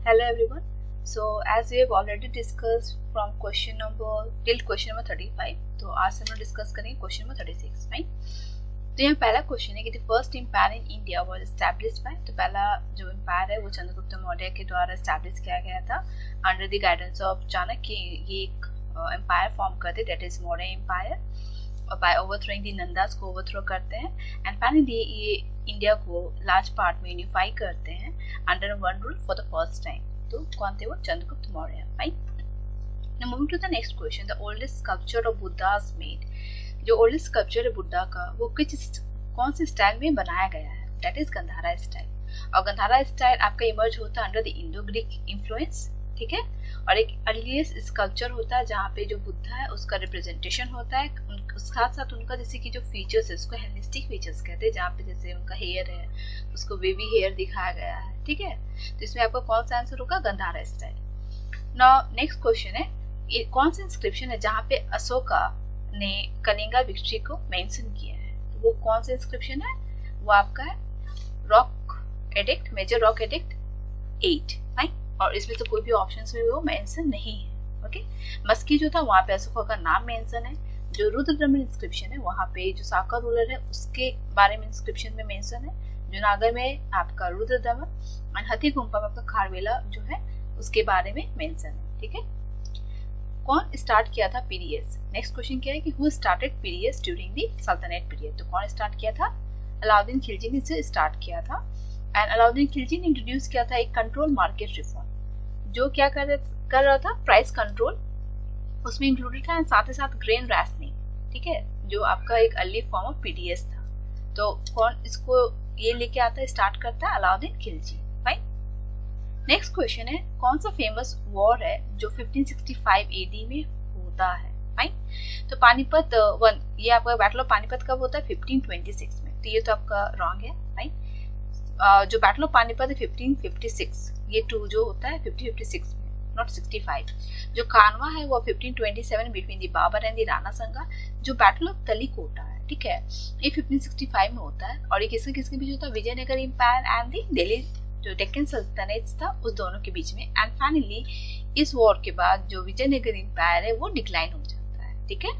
Hello everyone. So as we have already discussed from question number till question number 35, तो आज से हम discuss करेंगे क्वेश्चन नंबर 36. फाइन. तो यहाँ पहला क्वेश्चन है कि the first empire in India was established by. तो पहला जो एम्पायर है वो चंद्रगुप्त मौर्य के द्वारा एस्टैब्लिश किया गया था under the guidance of Chanakya. ये एक एम्पायर फॉर्म करते, that is Maurya empire. By overthrowing the Nandas को ओवरथ्रो करते हैं एंड फाइनली ये इंडिया को लार्ज पार्ट में यूनिफाई करते हैं under one rule for the first time. तो कौन थे वो? Chandragupta Maurya. Fine. Now moving to the next question. The oldest sculpture of Buddhas made. जो ओल्डेस्ट स्कल्पचर है बुद्धा का वो कौन से स्टाइल में बनाया गया है? That is Gandhara style. और गंधारा स्टाइल आपका इमर्ज होता है under the Indo Greek influence. ठीक है. और एक अर्लीस्ट स्कल्पचर होता है जहाँ पे जो बुद्धा है उसका रिप्रेजेंटेशन होता है, उसके साथ साथ उनका जैसे कि जो फीचर्स है उसको हेलिस्टिक फीचर्स कहते हैं, जहाँ पे जैसे उनका हेयर है उसको वेवी हेयर दिखाया गया है. ठीक है. तो इसमें आपका कौन सा आंसर होगा? Gandhara style. Now next question है, ये कौन सा इंस्क्रिप्शन है जहाँ पे अशोका ने कलिंगा विक्ट्री को मेंशन किया है? तो वो कौन सा इंस्क्रिप्शन है? वो आपका है rock edict, major rock edict 8. Fine. और इसमें तो कोई भी ऑप्शंस में वो मेंशन नहीं है. ओके. मस्की जो था वहाँ पे अशोका का नाम मेंशन है. जो रुद्रदमन इंस्क्रिप्शन है वहाँ पे जो साका रूलर है उसके बारे में इंस्क्रिप्शन में मेंशन है. जूनागढ़ में आपका रुद्रदमन और हथीगुम्पा में आपका खारवेला जो है उसके बारे में मेंशन है. ठीक है. कौन स्टार्ट किया था पीरियड्स? नेक्स्ट क्वेश्चन क्या है कि who started periods during the सल्तनत पीरियड. तो कौन स्टार्ट किया था? अलाउद्दीन खिलजी ने इसे स्टार्ट किया था. एंड अलाउद्दीन खिलजी ने इंट्रोड्यूस किया था एक कंट्रोल मार्केट रिफॉर्म, जो क्या कर रहा था? प्राइस कंट्रोल उसमें इंक्लूडेड था, साथ ही साथ ग्रेन रैशनिंग. ठीक है. जो आपका एक अर्ली फॉर्म ऑफ पीडीएस था. तो कौन इसको ये लेके आता है, स्टार्ट करता है? Alauddin Khilji. Fine. Next question है, कौन सा फेमस वॉर है जो 1565 एडी में होता है? फाइन. तो पानीपत वन, ये आपका बैटल ऑफ पानीपत कब होता है? 1526 में. तो ये तो आपका रॉन्ग है. फाइन. जो बैटल ऑफ पानीपत है 1556, ये 2 जो होता है 1556 में, नॉट 65. जो कानवा है वो 1527 between the Babur and the Rana Sanga. जो बैटल ऑफ तलीकोटा है, ठीक है, ये 1565 में होता है. और ये किसके बीच होता है? Vijayanagara empire and the Delhi जो डेक्कन सल्तनत था उस दोनों के बीच में. एंड फाइनली इस वॉर के बाद जो विजयनगर एम्पायर है वो डिक्लाइन हो जाता है. ठीक है.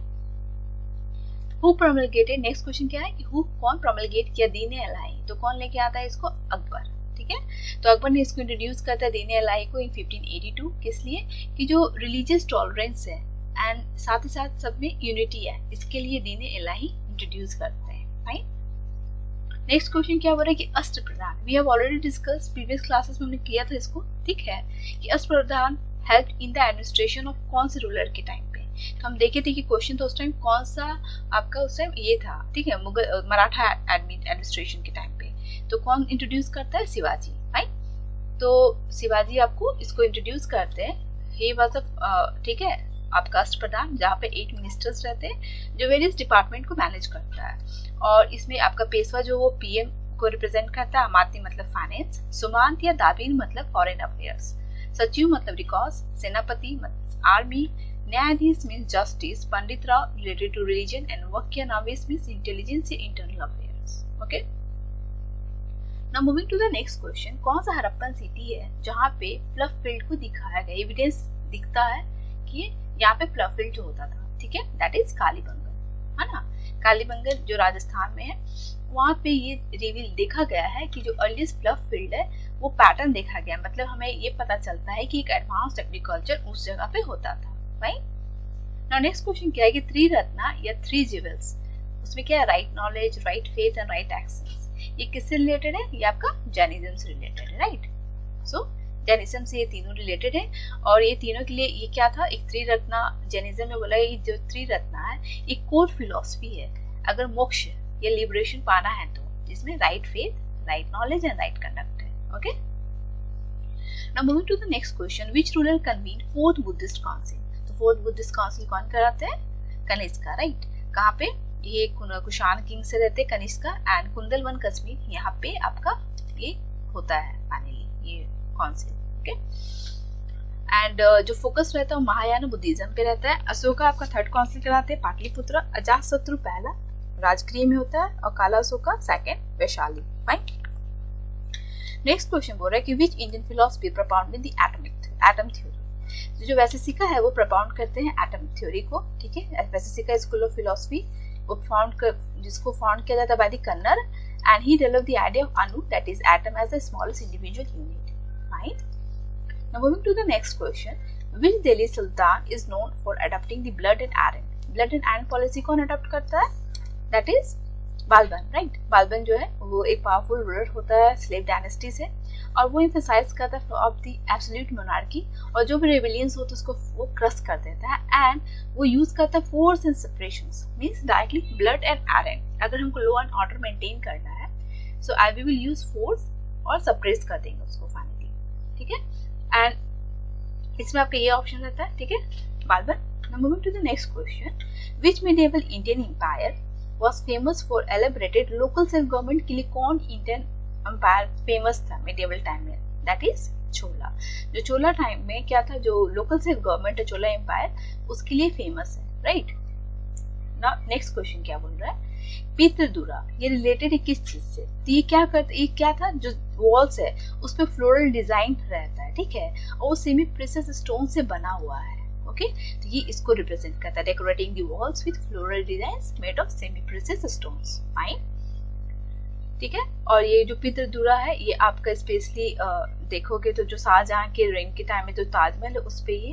Who promulgated. नेक्स्ट क्वेश्चन क्या है कि हु कौन प्रोमलगेट किया दीन इलाही? तो कौन लेके आता है इसको? अकबर. ठीक है. तो अकबर ने इसको इंट्रोड्यूस करता है दीन इलाही को इन 1582. किस लिए? कि जो रिलीजियस टॉलरेंस है एंड साथ ही साथ सब में यूनिटी है, इसके लिए दीन इलाही इंट्रोड्यूस करते हैं. फाइन. नेक्स्ट क्वेश्चन क्या हो रहा है कि Ashta Pradhan. We have already discuss previous classes में हमने किया था इसको. ठीक है. कि Ashta Pradhan help in the administration of कौन से रूलर के टाइम पे? तो हम देखे थे कि क्वेश्चन तो उस टाइम कौन सा आपका उस टाइम ये था. ठीक है. मुगल मराठा एडमिनिस्ट्रेशन के टाइम पे. तो कौन इंट्रोड्यूस करता है? शिवाजी. राइट. तो शिवाजी आपको इसको इंट्रोड्यूस करते हैं. ही वाज ठीक है आपका अष्ट प्रधान, जहाँ पे 8 मिनिस्टर्स रहते हैं जो वेरियस डिपार्टमेंट को मैनेज करता है. और इसमें आपका पेशवा जो वो पीएम को रिप्रेजेंट करता है. अमात्य मतलब फाइनेंस, सुमांत या दाबीर मतलब फॉरेन अफेयर्स, सचिव मतलब रिकॉर्ड्स, सेनापति मतलब आर्मी, न्यायाधीश means justice, Panditrao related to religion and Waqia Navis means intelligence या internal affairs. Okay. Now moving to the next question. कौन सा हड़प्पन सिटी है जहाँ पे फ्लफ फील्ड को दिखाया गया? एविडेंस दिखता है कि यहाँ पे फ्लफ फील्ड जो होता था. ठीक है. दैट इज कालीबंगन, है ना. कालीबंगन जो राजस्थान में है, वहाँ पे ये रिवील देखा गया है कि जो अर्लीस्ट फ्लफ फील्ड है वो पैटर्न देखा गया. मतलब हमें ये पता चलता है कि एक एडवांस्ड एग्रीकल्चर उस जगह पे होता था. राइट. नाउ नेक्स्ट क्वेश्चन क्या है कि 3 रत्ना या 3 जेवल्स, उसमें क्या है? Right knowledge, right faith and right actions. ये किससे रिलेटेड है? ये आपका जैनिज्म से रिलेटेड है. राइट. सो जैनिज्म से ये तीनों रिलेटेड है. और ये तीनों के लिए ये क्या था? एक 3 रत्ना जैनिज्म में बोला ये जो 3 रत्ना है एक कोर फिलोसफी है. अगर मोक्ष या लिबरेशन पाना है तो जिसमें right faith, right knowledge and right conduct है. Okay. Now moving to the next question. Which ruler convene 4th Buddhist council? तो 4th बुद्धिस्ट काउंसिल कौन कराते हैं? कनिष्का. राइट. कहाँ पे? ये कुशान किंग से रहते कनिष्का. एंड कुंदलवन कश्मीर, यहाँ पे आपका ये होता है फाइनली ये काउंसिल. ओके. एंड जो फोकस रहता है महायान बुद्धिज्म पे रहता है. अशोका आपका 3rd काउंसिल कराते हैं पाटलिपुत्र. अजातशत्रु पहला राजगृह में होता है और काला Ashoka 2nd Vaishali. Fine. Next question बोल रहा है कि which Indian philosophy propounded the atom theory. जो वैसेसिका है वो propound करते हैं एटम थ्योरी को, ठीक है। वैसेसिका स्कूल ऑफ फिलोसफी वो जिसको फाउंड किया जाता बाय द कन्नर, and he developed the idea of Anu, that is atom, as the smallest individual unit. Right? Now moving to the next question, which Delhi Sultan is known for adopting the blood and iron? Blood and iron policy कौन adopt करता है? That is Balban, right. Balban जो है वो एक powerful ruler होता है slave dynasty से, और वो एम्फसाइज करता है ऑफ द एब्सोल्यूट मोनार्की, और जो भी रेबेलियंस होता है उसको वो क्रश कर देता है, एंड वो यूज करता है force and separations, means directly blood and iron. अगर हमको लॉ एंड ऑर्डर मेंटेन करना है सो आई विल यूज फोर्स और सप्रेस कर देंगे उसको फाइनली, ठीक है। एंड इसमें आपका ये ऑप्शन रहता है, ठीक है, Balban. Now moving to the next question, which medieval Indian empire was famous for elaborated local self government? के लिए कौन इंडियन एम्पायर फेमस था medieval टाइम में? That is चोला। जो चोला टाइम में क्या था, जो लोकल सेल्फ गवर्नमेंट है चोला एम्पायर, उसके लिए फेमस है, राइट। नाउ नेक्स्ट क्वेश्चन क्या बोल रहा है, पितृदुरा, ये रिलेटेड है किस चीज से? तो ये क्या करता, ये क्या था, जो वॉल्स है उस पर फ्लोरल डिजाइन रहता है, ठीक है, और वो सेमी प्रेशियस स्टोन से बना हुआ है, ओके। तो ये इसको रिप्रेजेंट करता है, decorating the walls with floral designs made of semi precious stones, fine, ठीक है। और ये जो पितृदुरा है ये आपका स्पेशली देखोगे तो जो शाहजहां के रेन के टाइम में जो ताजमहल है उस पे ये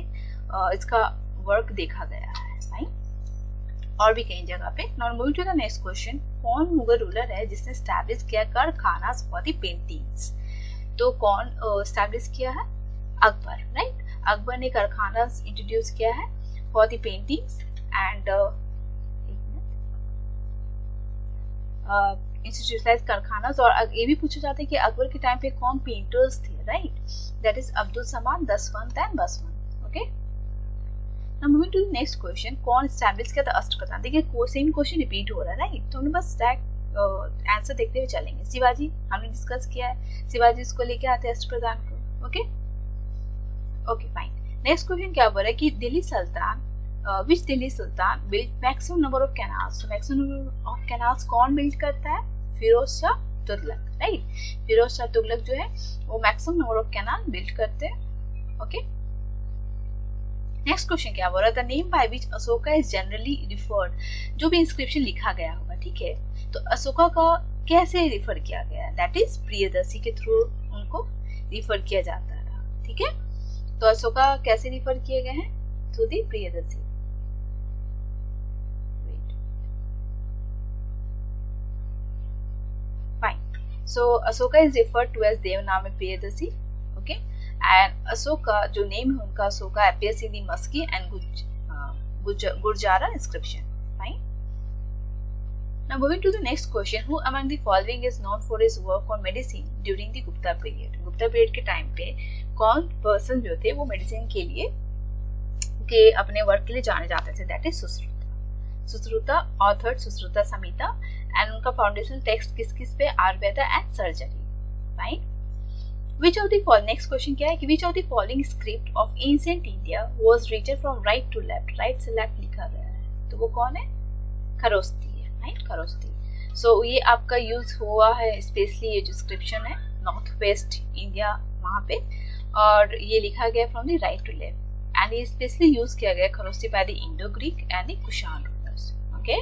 इसका वर्क देखा गया है, फाइन, और भी कई जगह पे। Now moving to the next question, कौन मुगल रूलर है जिसने एस्टैब्लिश किया कारखानास फॉर द पेंटिंग्स? तो कौन एस्टैब्लिश किया है? अकबर, राइट। अकबर ने कारखानास इंट्रोड्यूस किया है for the paintings and institutionalise karkhanas. और ये भी पूछा जाता है कि अकबर के टाइम पे कौन पेंटर्स थे, right, that is Abdul Samad, Daswant and Basawant, okay. Now moving to the next question, कौन एस्टैब्लिश किया था अष्टप्रधान? देखिए सेम क्वेश्चन रिपीट हो रहा है, राइट, तो हम बस आंसर देखते हुए चलेंगे। शिवाजी हमने डिस्कस किया है, शिवाजी इसको लेके आते हैं अष्टप्रधान को, okay okay fine. Next question क्या बोल रहा है कि दिल्ली सुल्तान which Delhi Sultan built maximum number of canals? So maximum number of canals कौन बिल्ड करता है? फिरोज शाह तुगलक, राइट। फिरोज शाह तुगलक जो है वो maximum number of canal build करते हैं, ओके। नेक्स्ट क्वेश्चन क्या बोल रहा है, the name by which Ashoka is generally referred, जो भी इंस्क्रिप्शन लिखा गया होगा, ठीक है, तो अशोका का कैसे रिफर किया गया? दैट इज प्रियदर्शी के थ्रू उनको रिफर किया जाता था, ठीक है। तो अशोका कैसे रिफर किए गए हैं? Through the Priyadarshi, so Ashoka is referred to as Devanami Priyadasi, okay, and Ashoka जो नेम है उनका Ashoka appears in the Musky and Gurjara inscription, fine. Now moving to the next question, who among the following is known for his work on medicine during the Gupta period? Gupta period के time पे कौन person जो थे वो medicine के लिए के अपने वर्क के लिए जाने जाते थे? That is Sushruta. Sushruta authored Sushruta Samhita, and उनका फाउंडेशनल टेक्स्ट किस किस पे? Ayurveda and surgery, right. Which of the following, next question क्या है कि which of the following script of ancient India was written from right to left? Right से लेफ्ट लिखा गया है, तो वो कौन है? खरोस्ती है, राइट, खरोस्ती। सो ये आपका यूज हुआ है स्पेशली, ये जो स्क्रिप्शन है नॉर्थ वेस्ट इंडिया वहां पे, और ये लिखा गया from the right to left, and ये स्पेशली यूज किया गया Kharosthi by the Indo Greek and the Kushan rulers, okay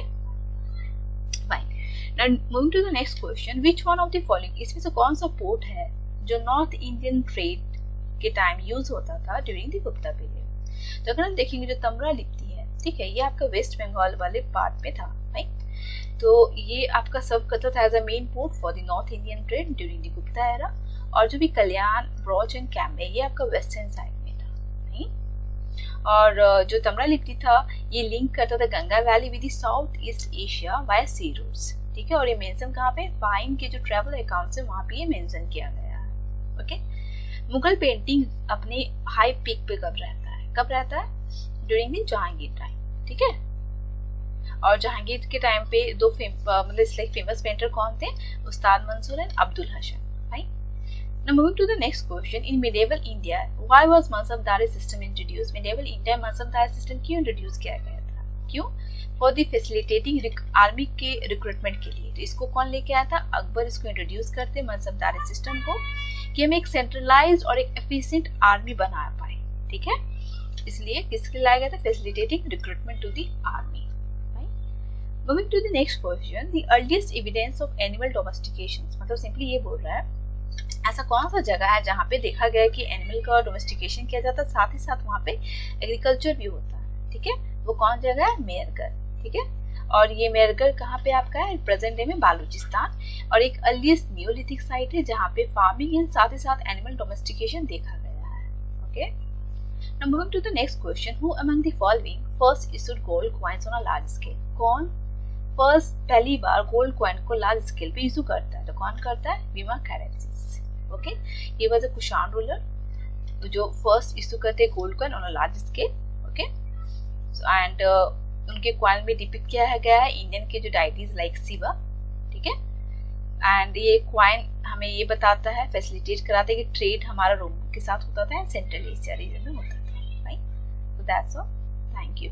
fine. Now moving to the next question, which one of the following, इसमें से कौन सा पोर्ट है जो नॉर्थ इंडियन ट्रेड के टाइम यूज होता था ड्यूरिंग द गुप्ता पीरियड? तो अगर हम देखेंगे जो तमरा लिपि है, ठीक है, ये आपका वेस्ट बंगाल वाले पार्ट में था, राइट। तो ये आपका सर्व करता था as a main port for the north Indian trade during the Gupta era, और जो भी कल्याण, ब्रॉच एंड कैम्बे ये आपका वेस्टर्न साइड में था, राइट। और जो तमरा लिपि था ये लिंक करता था Ganga valley with the south east Asia via sea routes, ठीक है। और ये मेंशन कहाँ पे? फाइन के जो ट्रैवल अकाउंट है वहां पे ये मेंशन किया गया है, ओके। मुगल पेंटिंग अपने हाई पीक पे कब रहता है? कब रहता है? ड्यूरिंग द जहांगीर टाइम, ठीक है। और जहांगीर के टाइम पे दो मतलब फेमस पेंटर कौन थे? Ustad Mansur and Abdul Hasan, right. Now moving to the next question, in medieval India, why was mansabdari system introduced? Medieval India mansabdari system क्यों इंट्रोड्यूस किया गया था? क्यों? फॉर द फैसिलिटेटिंग आर्मी के रिक्रूटमेंट के लिए। तो इसको कौन लेके आया था? अकबर इसको इंट्रोड्यूस करते मनसबदारी सिस्टम को कि हम एक सेंट्रलाइज्ड और एक एफिशिएंट आर्मी बना पाए। ठीक है, इसलिए किसके लाया गया था? Facilitating recruitment to the army. Moving to the next question, the earliest evidence of animal domestication, मतलब सिंपली ये बोल रहा है ऐसा कौन सा जगह है जहाँ पे देखा गया है कि एनिमल का डोमेस्टिकेशन किया जाता है, साथ ही साथ वहाँ पे एग्रीकल्चर भी होता है। ठीक है, वो कौन जगह है? मेहरगढ़। ठीक है, और ये मेहरगढ़ कहाँ पे आपका है? प्रेजेंट डे में बालूचिस्तान, और एक अर्लीस्ट नियोलिथिक साइट है जहाँ पे फार्मिंग एंड साथ ही साथ एनिमल डोमेस्टिकेशन देखा गया है। Okay, now moving to the next question, who among the following first issued gold coins on a large scale? कौन फर्स्ट पहली बार गोल्ड कॉइन को लार्ज स्केल पे इशू करता है? तो कौन करता है? बीमा कैरेंसिस। ओके, ये वाज अ कुशान रूलर जो फर्स्ट इशू करते हैं gold coin on a large scale. Okay, and उनके कॉइन में डिपिक्ट किया गया है इंडियन के जो डाइटीज लाइक शिवा। ठीक है, एंड ये कॉइन हमें ये बताता है, फैसिलिटेट कराता है कि ट्रेड हमारा रोम के साथ होता था, सेंट्रल एशिया रीजन में होता था। Right, so that's all, thank you.